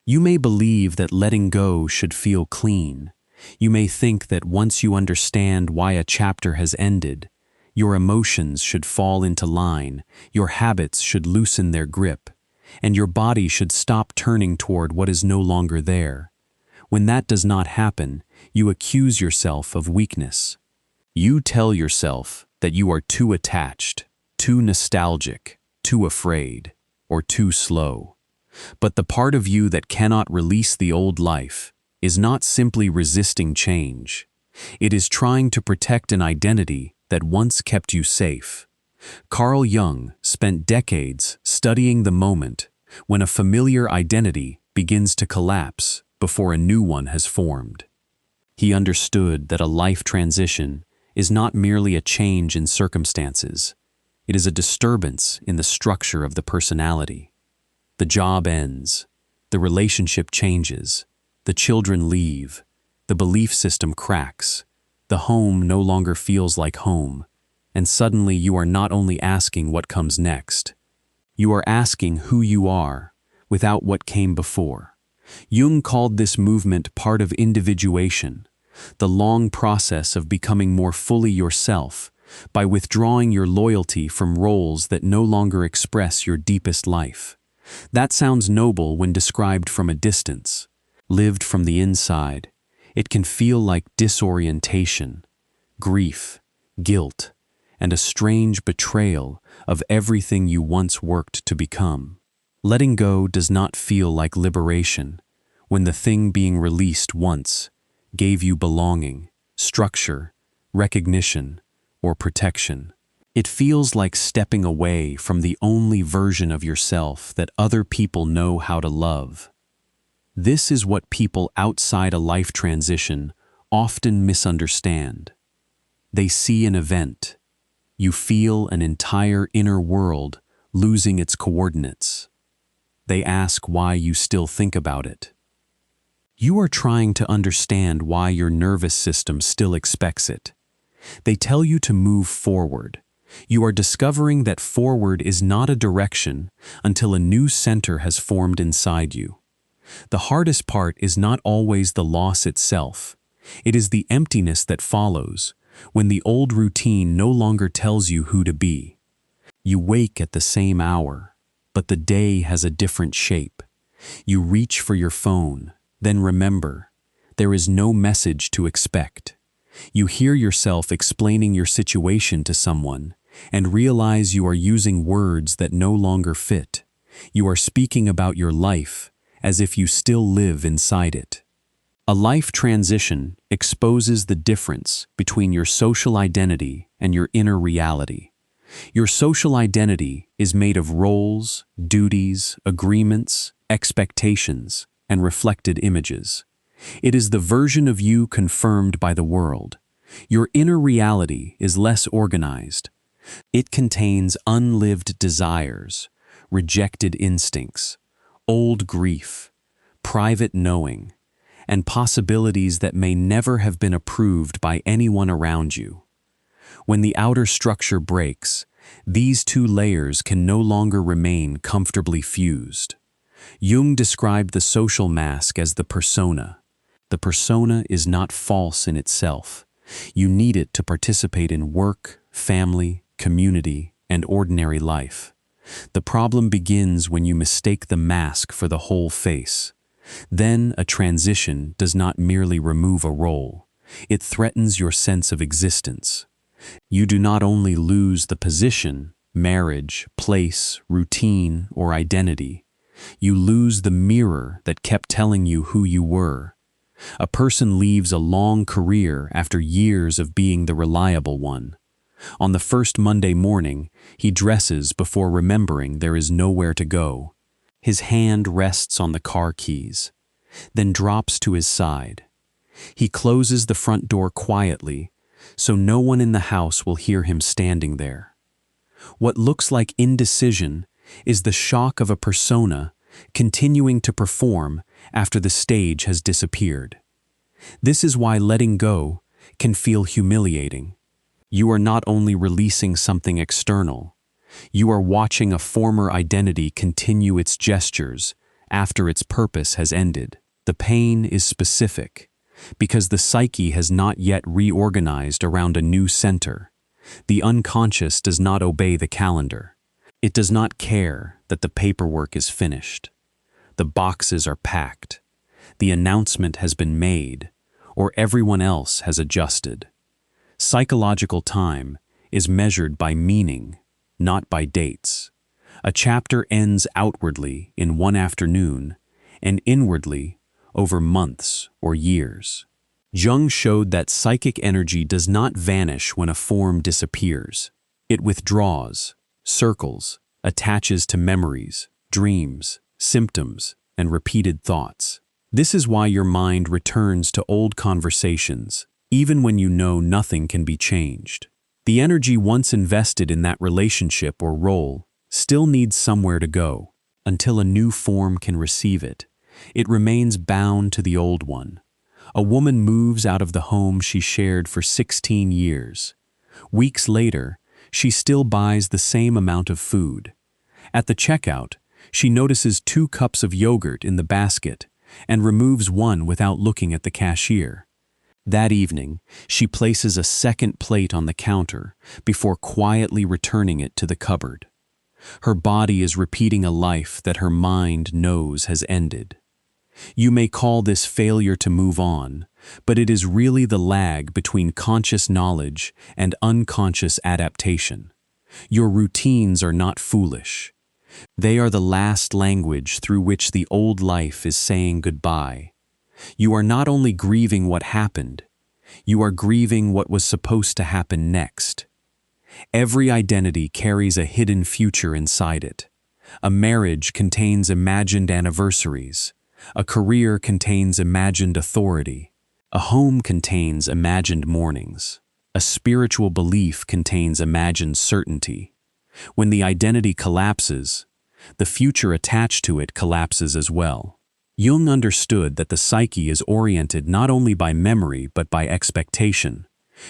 You may believe that letting go should feel clean. You may think that once you understand why a chapter has ended, your emotions should fall into line, your habits should loosen their grip, and your body should stop turning toward what is no longer there. When that does not happen, you accuse yourself of weakness. You tell yourself that you are too attached, too nostalgic, too afraid, or too slow. But the part of you that cannot release the old life is not simply resisting change. It is trying to protect an identity that once kept you safe. Carl Jung spent decades studying the moment when a familiar identity begins to collapse before a new one has formed. He understood that a life transition is not merely a change in circumstances. It is a disturbance in the structure of the personality. The job ends, the relationship changes, the children leave, the belief system cracks, the home no longer feels like home, and suddenly you are not only asking what comes next, you are asking who you are without what came before. Jung called this movement part of individuation, the long process of becoming more fully yourself by withdrawing your loyalty from roles that no longer express your deepest life. That sounds noble when described from a distance. Lived from the inside, it can feel like disorientation, grief, guilt, and a strange betrayal of everything you once worked to become. Letting go does not feel like liberation when the thing being released once gave you belonging, structure, recognition, or protection. It feels like stepping away from the only version of yourself that other people know how to love. This is what people outside a life transition often misunderstand. They see an event. You feel an entire inner world losing its coordinates. They ask why you still think about it. You are trying to understand why your nervous system still expects it. They tell you to move forward. You are discovering that forward is not a direction until a new center has formed inside you. The hardest part is not always the loss itself. It is the emptiness that follows, when the old routine no longer tells you who to be. You wake at the same hour, but the day has a different shape. You reach for your phone, then remember, there is no message to expect. You hear yourself explaining your situation to someone and realize you are using words that no longer fit. You are speaking about your life as if you still live inside it. A life transition exposes the difference between your social identity and your inner reality. Your social identity is made of roles, duties, agreements, expectations, and reflected images. It is the version of you confirmed by the world. Your inner reality is less organized. It contains unlived desires, rejected instincts, old grief, private knowing, and possibilities that may never have been approved by anyone around you. When the outer structure breaks, these two layers can no longer remain comfortably fused. Jung described the social mask as the persona. The persona is not false in itself. You need it to participate in work, family, community, and ordinary life. The problem begins when you mistake the mask for the whole face. Then a transition does not merely remove a role. It threatens your sense of existence. You do not only lose the position, marriage, place, routine, or identity. You lose the mirror that kept telling you who you were. A person leaves a long career after years of being the reliable one. On the first Monday morning, he dresses before remembering there is nowhere to go. His hand rests on the car keys, then drops to his side. He closes the front door quietly, so no one in the house will hear him standing there. What looks like indecision is the shock of a persona continuing to perform after the stage has disappeared. This is why letting go can feel humiliating. You are not only releasing something external, you are watching a former identity continue its gestures after its purpose has ended. The pain is specific, because the psyche has not yet reorganized around a new center. The unconscious does not obey the calendar. It does not care that the paperwork is finished. The boxes are packed. The announcement has been made, or everyone else has adjusted. Psychological time is measured by meaning, not by dates. A chapter ends outwardly in one afternoon, and inwardly over months or years. Jung showed that psychic energy does not vanish when a form disappears. It withdraws, circles, attaches to memories, dreams, symptoms, and repeated thoughts. This is why your mind returns to old conversations, even when you know nothing can be changed. The energy once invested in that relationship or role still needs somewhere to go. Until a new form can receive it, it remains bound to the old one. A woman moves out of the home she shared for 16 years. Weeks later, she still buys the same amount of food. At the checkout, she notices 2 cups of yogurt in the basket and removes one without looking at the cashier. That evening, she places a second plate on the counter before quietly returning it to the cupboard. Her body is repeating a life that her mind knows has ended. You may call this failure to move on, but it is really the lag between conscious knowledge and unconscious adaptation. Your routines are not foolish. They are the last language through which the old life is saying goodbye. You are not only grieving what happened, you are grieving what was supposed to happen next. Every identity carries a hidden future inside it. A marriage contains imagined anniversaries. A career contains imagined authority. A home contains imagined mornings. A spiritual belief contains imagined certainty. When the identity collapses, the future attached to it collapses as well. Jung understood that the psyche is oriented not only by memory but by expectation.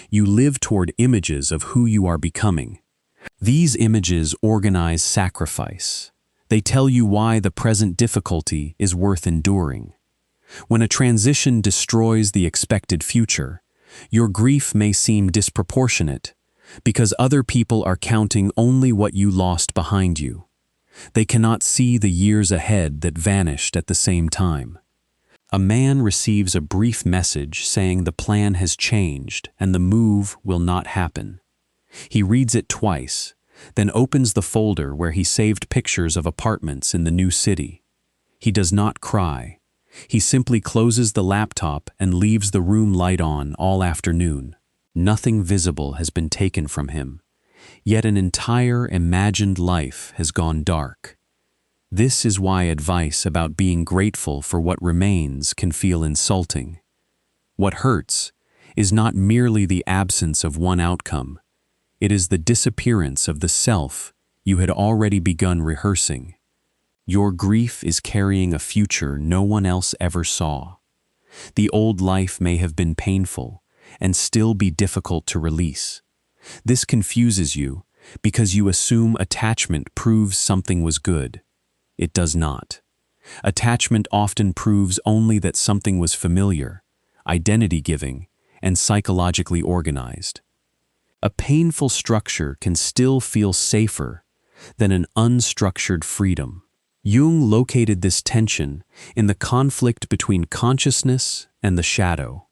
You live toward images of who you are becoming. These images organize sacrifice. They tell you why the present difficulty is worth enduring. When a transition destroys the expected future, your grief may seem disproportionate because other people are counting only what you lost behind you. They cannot see the years ahead that vanished at the same time. A man receives a brief message saying the plan has changed and the move will not happen. He reads it twice, then opens the folder where he saved pictures of apartments in the new city. He does not cry. He simply closes the laptop and leaves the room light on all afternoon. Nothing visible has been taken from him, yet an entire imagined life has gone dark. This is why advice about being grateful for what remains can feel insulting. What hurts is not merely the absence of one outcome. It is the disappearance of the self you had already begun rehearsing. Your grief is carrying a future no one else ever saw. The old life may have been painful and still be difficult to release. This confuses you because you assume attachment proves something was good. It does not. Attachment often proves only that something was familiar, identity-giving, and psychologically organized. A painful structure can still feel safer than an unstructured freedom. Jung located this tension in the conflict between consciousness and the shadow.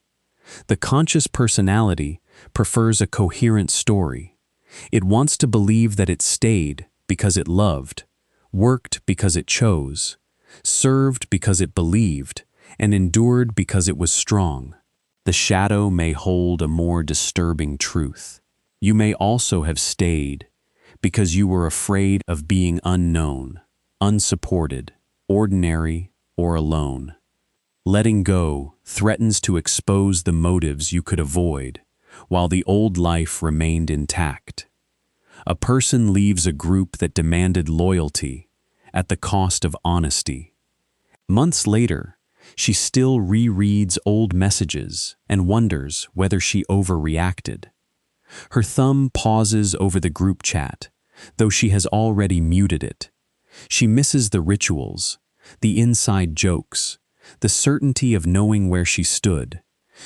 The conscious personality prefers a coherent story. It wants to believe that it stayed because it loved, worked because it chose, served because it believed, and endured because it was strong. The shadow may hold a more disturbing truth. You may also have stayed because you were afraid of being unknown, unsupported, ordinary, or alone. Letting go threatens to expose the motives you could avoid, while the old life remained intact. A person leaves a group that demanded loyalty at the cost of honesty. Months later, she still rereads old messages and wonders whether she overreacted. Her thumb pauses over the group chat, though she has already muted it. She misses the rituals, the inside jokes, the certainty of knowing where she stood.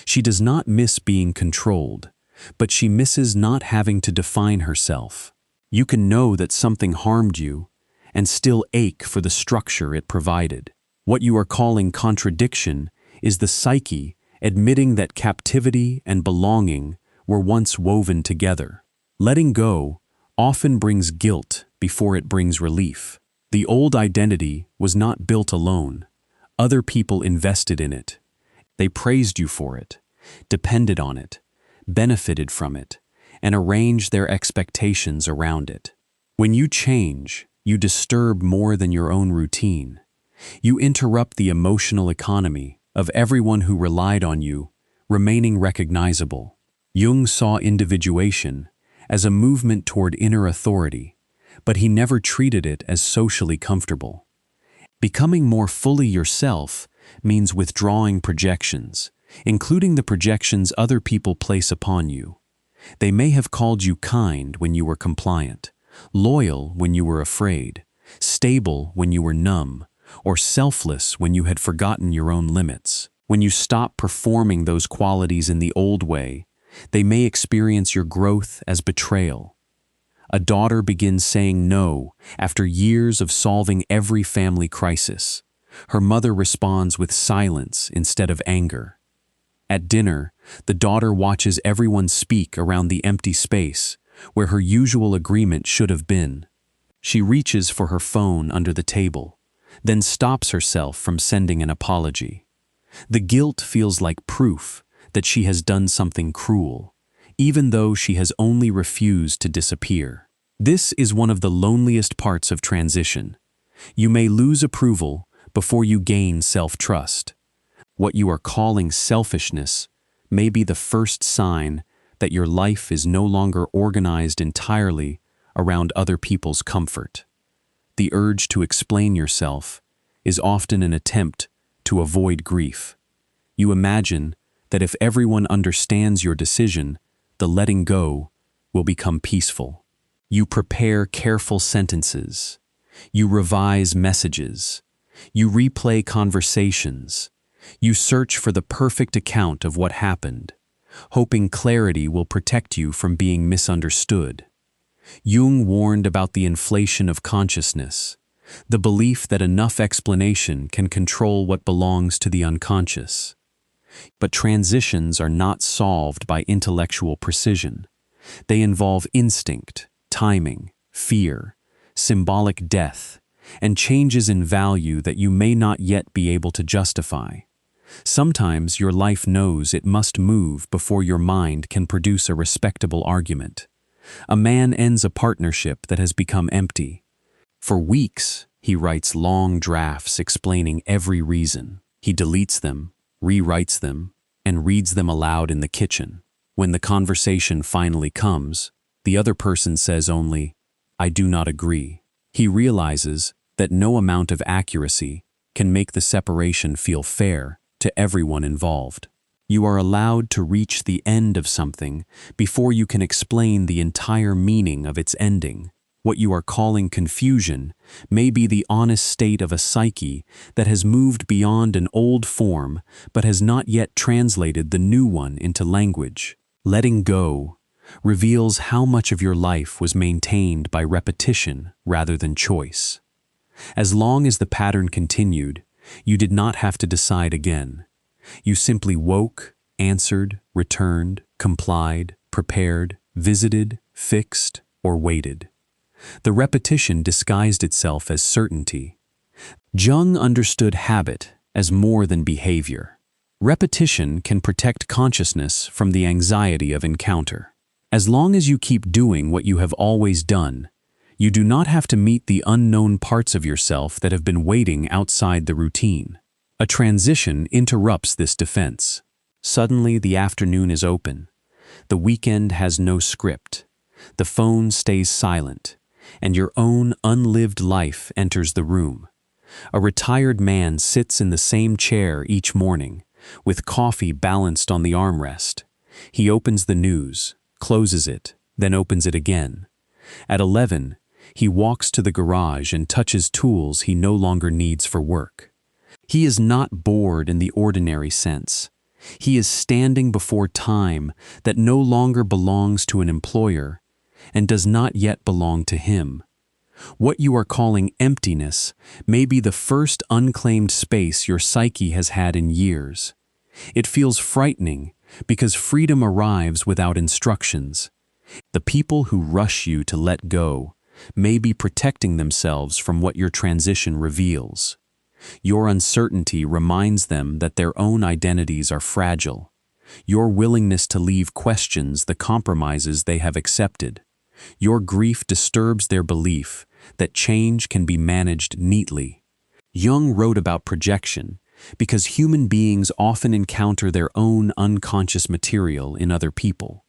She does not miss being controlled, but she misses not having to define herself. You can know that something harmed you and still ache for the structure it provided. What you are calling contradiction is the psyche admitting that captivity and belonging were once woven together. Letting go often brings guilt before it brings relief. The old identity was not built alone. Other people invested in it. They praised you for it, depended on it, benefited from it, and arranged their expectations around it. When you change, you disturb more than your own routine. You interrupt the emotional economy of everyone who relied on you, remaining recognizable. Jung saw individuation as a movement toward inner authority, but he never treated it as socially comfortable. Becoming more fully yourself means withdrawing projections, including the projections other people place upon you. They may have called you kind when you were compliant, loyal when you were afraid, stable when you were numb, or selfless when you had forgotten your own limits. When you stop performing those qualities in the old way, they may experience your growth as betrayal. A daughter begins saying no after years of solving every family crisis. Her mother responds with silence instead of anger. At dinner, the daughter watches everyone speak around the empty space where her usual agreement should have been. She reaches for her phone under the table, then stops herself from sending an apology. The guilt feels like proof that she has done something cruel, even though she has only refused to disappear. This is one of the loneliest parts of transition. You may lose approval before you gain self-trust. What you are calling selfishness may be the first sign that your life is no longer organized entirely around other people's comfort. The urge to explain yourself is often an attempt to avoid grief. You imagine that if everyone understands your decision, the letting go will become peaceful. You prepare careful sentences. You revise messages. You replay conversations. You search for the perfect account of what happened, hoping clarity will protect you from being misunderstood. Jung warned about the inflation of consciousness, the belief that enough explanation can control what belongs to the unconscious. But transitions are not solved by intellectual precision. They involve instinct, timing, fear, symbolic death, and changes in value that you may not yet be able to justify. Sometimes your life knows it must move before your mind can produce a respectable argument. A man ends a partnership that has become empty. For weeks, he writes long drafts explaining every reason. He deletes them, rewrites them, and reads them aloud in the kitchen. When the conversation finally comes, the other person says only, "I do not agree." He realizes that no amount of accuracy can make the separation feel fair to everyone involved. You are allowed to reach the end of something before you can explain the entire meaning of its ending. What you are calling confusion may be the honest state of a psyche that has moved beyond an old form but has not yet translated the new one into language. Letting go reveals how much of your life was maintained by repetition rather than choice. As long as the pattern continued, you did not have to decide again. You simply woke, answered, returned, complied, prepared, visited, fixed, or waited. The repetition disguised itself as certainty. Jung understood habit as more than behavior. Repetition can protect consciousness from the anxiety of encounter. As long as you keep doing what you have always done, you do not have to meet the unknown parts of yourself that have been waiting outside the routine. A transition interrupts this defense. Suddenly, the afternoon is open. The weekend has no script. The phone stays silent, and your own unlived life enters the room. A retired man sits in the same chair each morning, with coffee balanced on the armrest. He opens the news, closes it, then opens it again. At 11, He walks to the garage and touches tools he no longer needs for work. He is not bored in the ordinary sense. He is standing before time that no longer belongs to an employer and does not yet belong to him. What you are calling emptiness may be the first unclaimed space your psyche has had in years. It feels frightening because freedom arrives without instructions. The people who rush you to let go may be protecting themselves from what your transition reveals. Your uncertainty reminds them that their own identities are fragile. Your willingness to leave questions the compromises they have accepted. Your grief disturbs their belief that change can be managed neatly. Jung wrote about projection because human beings often encounter their own unconscious material in other people.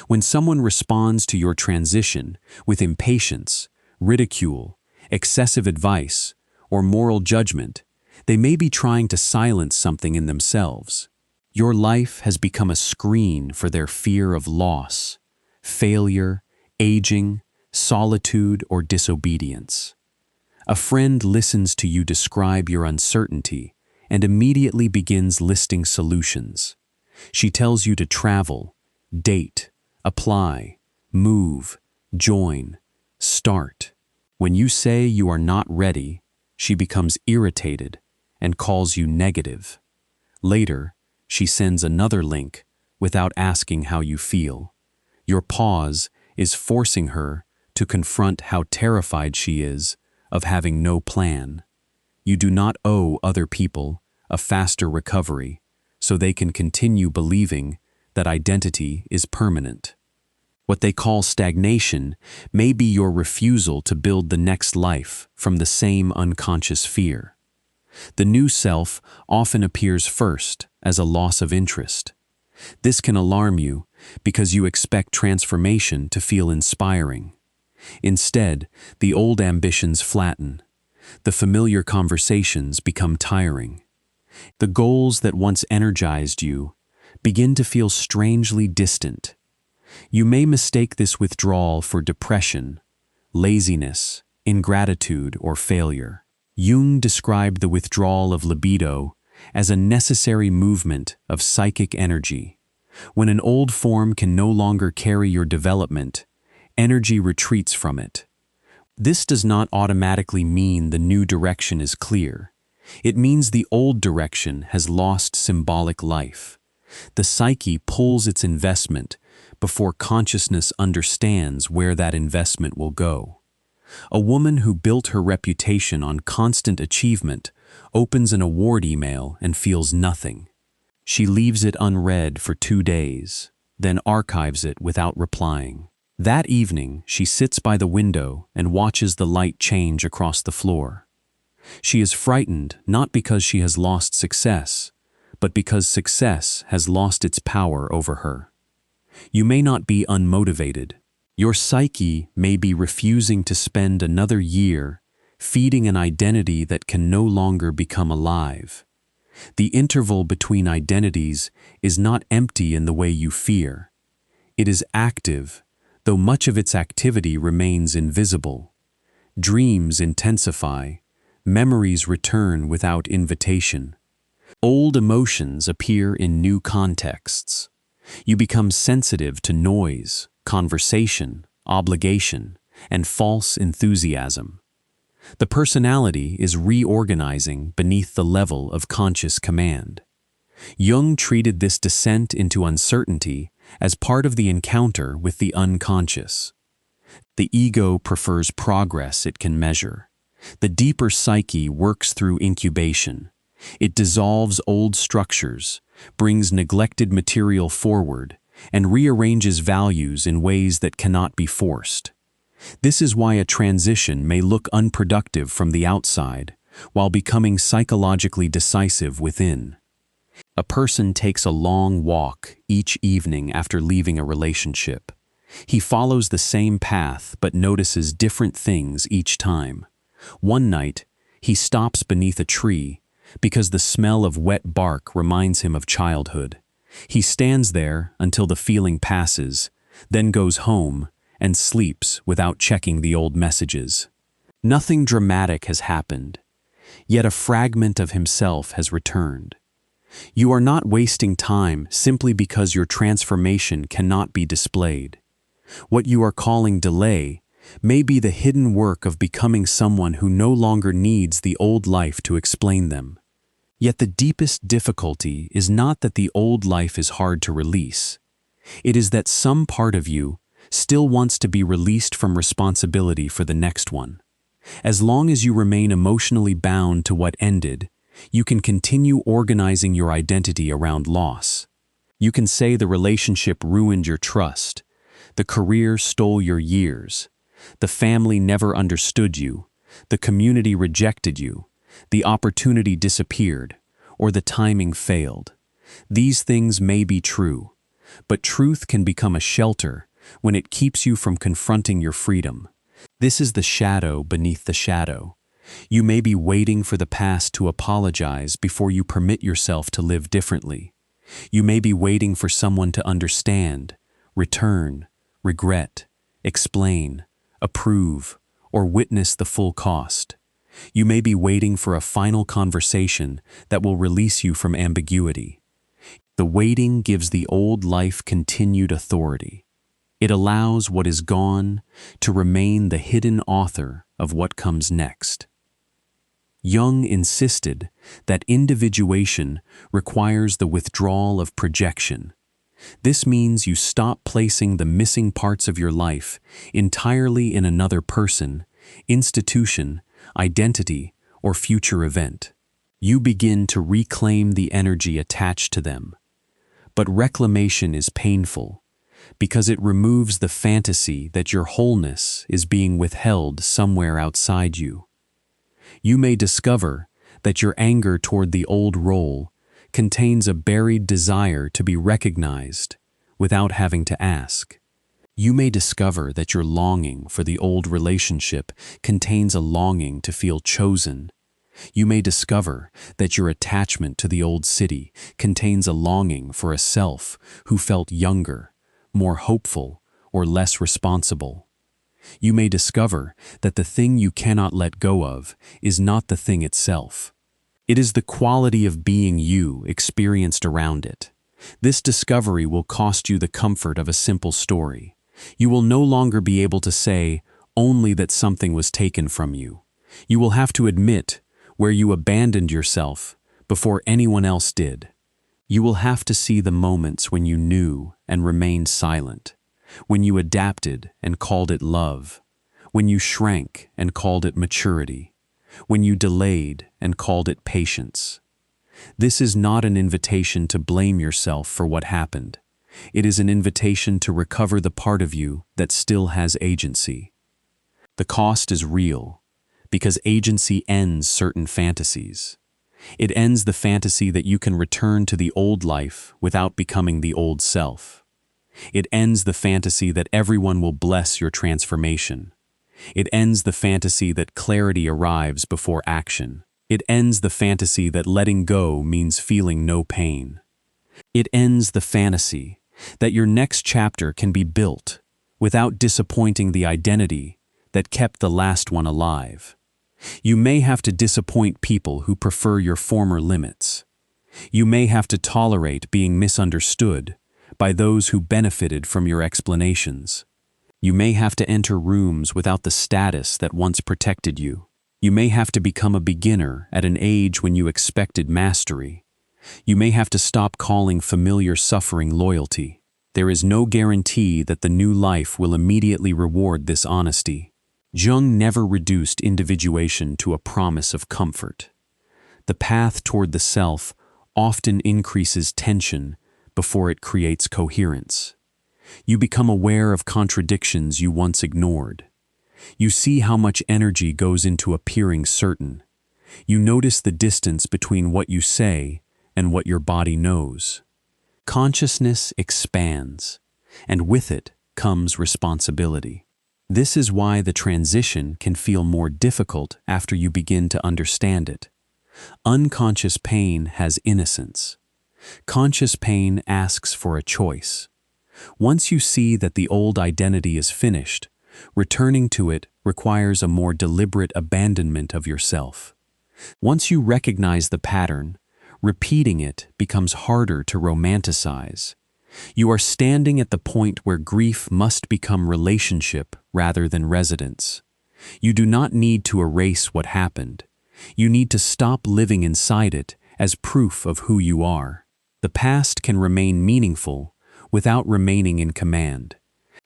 When someone responds to your transition with impatience, ridicule, excessive advice, or moral judgment, they may be trying to silence something in themselves. Your life has become a screen for their fear of loss, failure, aging, solitude, or disobedience. A friend listens to you describe your uncertainty and immediately begins listing solutions. She tells you to travel, date, apply, move, join, start. When you say you are not ready, she becomes irritated and calls you negative. Later, she sends another link without asking how you feel. Your pause is forcing her to confront how terrified she is of having no plan. You do not owe other people a faster recovery so they can continue believing that identity is permanent. What they call stagnation may be your refusal to build the next life from the same unconscious fear. The new self often appears first as a loss of interest. This can alarm you because you expect transformation to feel inspiring. Instead, the old ambitions flatten. The familiar conversations become tiring. The goals that once energized you begin to feel strangely distant. You may mistake this withdrawal for depression, laziness, ingratitude, or failure. Jung described the withdrawal of libido as a necessary movement of psychic energy. When an old form can no longer carry your development, energy retreats from it. This does not automatically mean the new direction is clear. It means the old direction has lost symbolic life. The psyche pulls its investment before consciousness understands where that investment will go. A woman who built her reputation on constant achievement opens an award email and feels nothing. She leaves it unread for 2 days, then archives it without replying. That evening, she sits by the window and watches the light change across the floor. She is frightened not because she has lost success, but because success has lost its power over her. You may not be unmotivated. Your psyche may be refusing to spend another year feeding an identity that can no longer become alive. The interval between identities is not empty in the way you fear. It is active, though much of its activity remains invisible. Dreams intensify, memories return without invitation. Old emotions appear in new contexts. You become sensitive to noise, conversation, obligation, and false enthusiasm. The personality is reorganizing beneath the level of conscious command. Jung treated this descent into uncertainty as part of the encounter with the unconscious. The ego prefers progress it can measure. The deeper psyche works through incubation. It dissolves old structures, brings neglected material forward, and rearranges values in ways that cannot be forced. This is why a transition may look unproductive from the outside, while becoming psychologically decisive within. A person takes a long walk each evening after leaving a relationship. He follows the same path but notices different things each time. One night, he stops beneath a tree because the smell of wet bark reminds him of childhood. He stands there until the feeling passes, then goes home and sleeps without checking the old messages. Nothing dramatic has happened, yet a fragment of himself has returned. You are not wasting time simply because your transformation cannot be displayed. What you are calling delay may be the hidden work of becoming someone who no longer needs the old life to explain them. Yet the deepest difficulty is not that the old life is hard to release. It is that some part of you still wants to be released from responsibility for the next one. As long as you remain emotionally bound to what ended, you can continue organizing your identity around loss. You can say the relationship ruined your trust, the career stole your years, the family never understood you, the community rejected you, the opportunity disappeared, or the timing failed. These things may be true, but truth can become a shelter when it keeps you from confronting your freedom. This is the shadow beneath the shadow. You may be waiting for the past to apologize before you permit yourself to live differently. You may be waiting for someone to understand, return, regret, explain, approve, or witness the full cost. You may be waiting for a final conversation that will release you from ambiguity. The waiting gives the old life continued authority. It allows what is gone to remain the hidden author of what comes next. Jung insisted that individuation requires the withdrawal of projection. This means you stop placing the missing parts of your life entirely in another person, institution, identity, or future event. You begin to reclaim the energy attached to them. But reclamation is painful because it removes the fantasy that your wholeness is being withheld somewhere outside you. You may discover that your anger toward the old role contains a buried desire to be recognized without having to ask. You may discover that your longing for the old relationship contains a longing to feel chosen. You may discover that your attachment to the old city contains a longing for a self who felt younger, more hopeful, or less responsible. You may discover that the thing you cannot let go of is not the thing itself. It is the quality of being you experienced around it. This discovery will cost you the comfort of a simple story. You will no longer be able to say only that something was taken from you. You will have to admit where you abandoned yourself before anyone else did. You will have to see the moments when you knew and remained silent, when you adapted and called it love, when you shrank and called it maturity, when you delayed and called it patience. This is not an invitation to blame yourself for what happened. It is an invitation to recover the part of you that still has agency. The cost is real, because agency ends certain fantasies. It ends the fantasy that you can return to the old life without becoming the old self. It ends the fantasy that everyone will bless your transformation. It ends the fantasy that clarity arrives before action. It ends the fantasy that letting go means feeling no pain. It ends the fantasy that your next chapter can be built without disappointing the identity that kept the last one alive. You may have to disappoint people who prefer your former limits. You may have to tolerate being misunderstood by those who benefited from your explanations. You may have to enter rooms without the status that once protected you. You may have to become a beginner at an age when you expected mastery. You may have to stop calling familiar suffering loyalty. There is no guarantee that the new life will immediately reward this honesty. Jung never reduced individuation to a promise of comfort. The path toward the self often increases tension before it creates coherence. You become aware of contradictions you once ignored. You see how much energy goes into appearing certain. You notice the distance between what you say and what your body knows. Consciousness expands, and with it comes responsibility. This is why the transition can feel more difficult after you begin to understand it. Unconscious pain has innocence. Conscious pain asks for a choice. Once you see that the old identity is finished, returning to it requires a more deliberate abandonment of yourself. Once you recognize the pattern, repeating it becomes harder to romanticize. You are standing at the point where grief must become relationship rather than residence. You do not need to erase what happened. You need to stop living inside it as proof of who you are. The past can remain meaningful without remaining in command.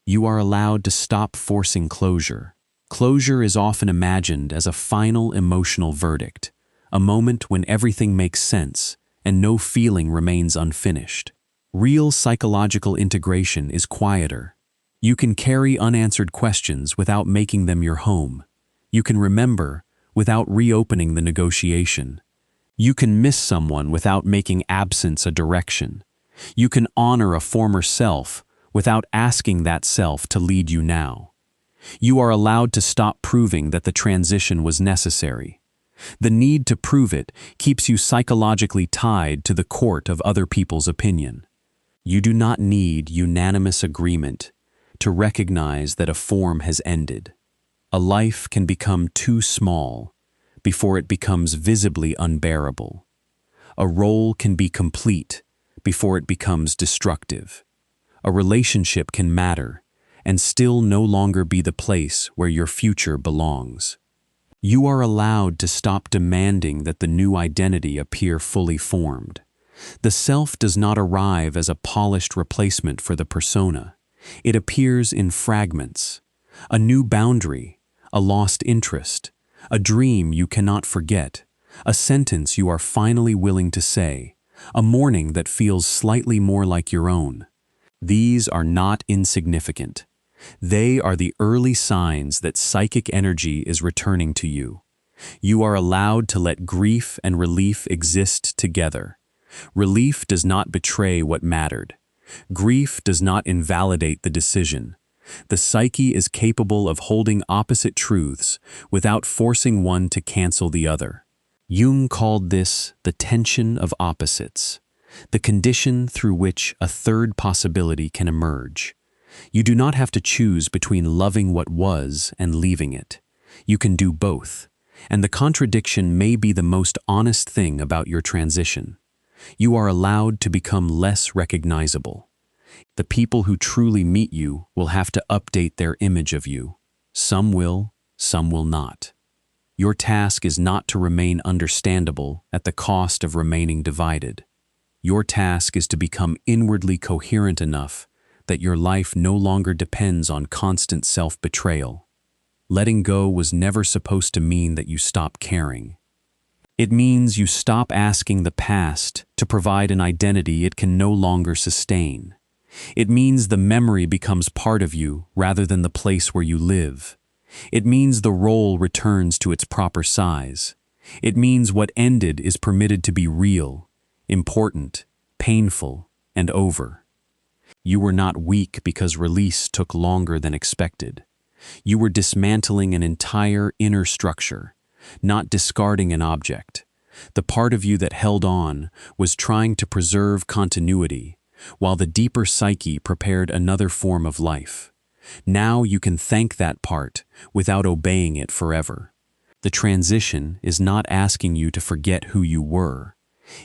You are allowed to stop forcing closure. Closure is often imagined as a final emotional verdict, a moment when everything makes sense and no feeling remains unfinished. Real psychological integration is quieter. You can carry unanswered questions without making them your home. You can remember without reopening the negotiation. You can miss someone without making absence a direction. You can honor a former self without asking that self to lead you now. You are allowed to stop proving that the transition was necessary. The need to prove it keeps you psychologically tied to the court of other people's opinion. You do not need unanimous agreement to recognize that a form has ended. A life can become too small before it becomes visibly unbearable. A role can be complete before it becomes destructive. A relationship can matter and still no longer be the place where your future belongs. You are allowed to stop demanding that the new identity appear fully formed. The self does not arrive as a polished replacement for the persona. It appears in fragments. A new boundary, a lost interest, a dream you cannot forget, a sentence you are finally willing to say, a morning that feels slightly more like your own. These are not insignificant. They are the early signs that psychic energy is returning to you. You are allowed to let grief and relief exist together. Relief does not betray what mattered. Grief does not invalidate the decision. The psyche is capable of holding opposite truths without forcing one to cancel the other. Jung called this the tension of opposites, the condition through which a third possibility can emerge. You do not have to choose between loving what was and leaving it. You can do both, and the contradiction may be the most honest thing about your transition. You are allowed to become less recognizable. The people who truly meet you will have to update their image of you. Some will not. Your task is not to remain understandable at the cost of remaining divided. Your task is to become inwardly coherent enough that your life no longer depends on constant self-betrayal. Letting go was never supposed to mean that you stop caring. It means you stop asking the past to provide an identity it can no longer sustain. It means the memory becomes part of you rather than the place where you live. It means the role returns to its proper size. It means what ended is permitted to be real, important, painful, and over. You were not weak because release took longer than expected. You were dismantling an entire inner structure, not discarding an object. The part of you that held on was trying to preserve continuity, while the deeper psyche prepared another form of life. Now you can thank that part without obeying it forever. The transition is not asking you to forget who you were.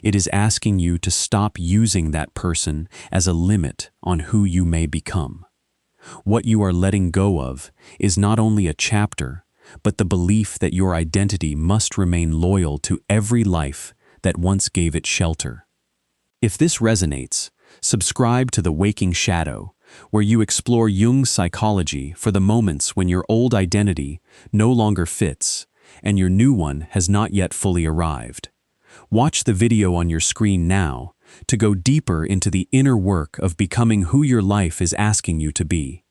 It is asking you to stop using that person as a limit on who you may become. What you are letting go of is not only a chapter, but the belief that your identity must remain loyal to every life that once gave it shelter. If this resonates, subscribe to The Waking Shadow, where you explore Jung's psychology for the moments when your old identity no longer fits and your new one has not yet fully arrived. Watch the video on your screen now to go deeper into the inner work of becoming who your life is asking you to be.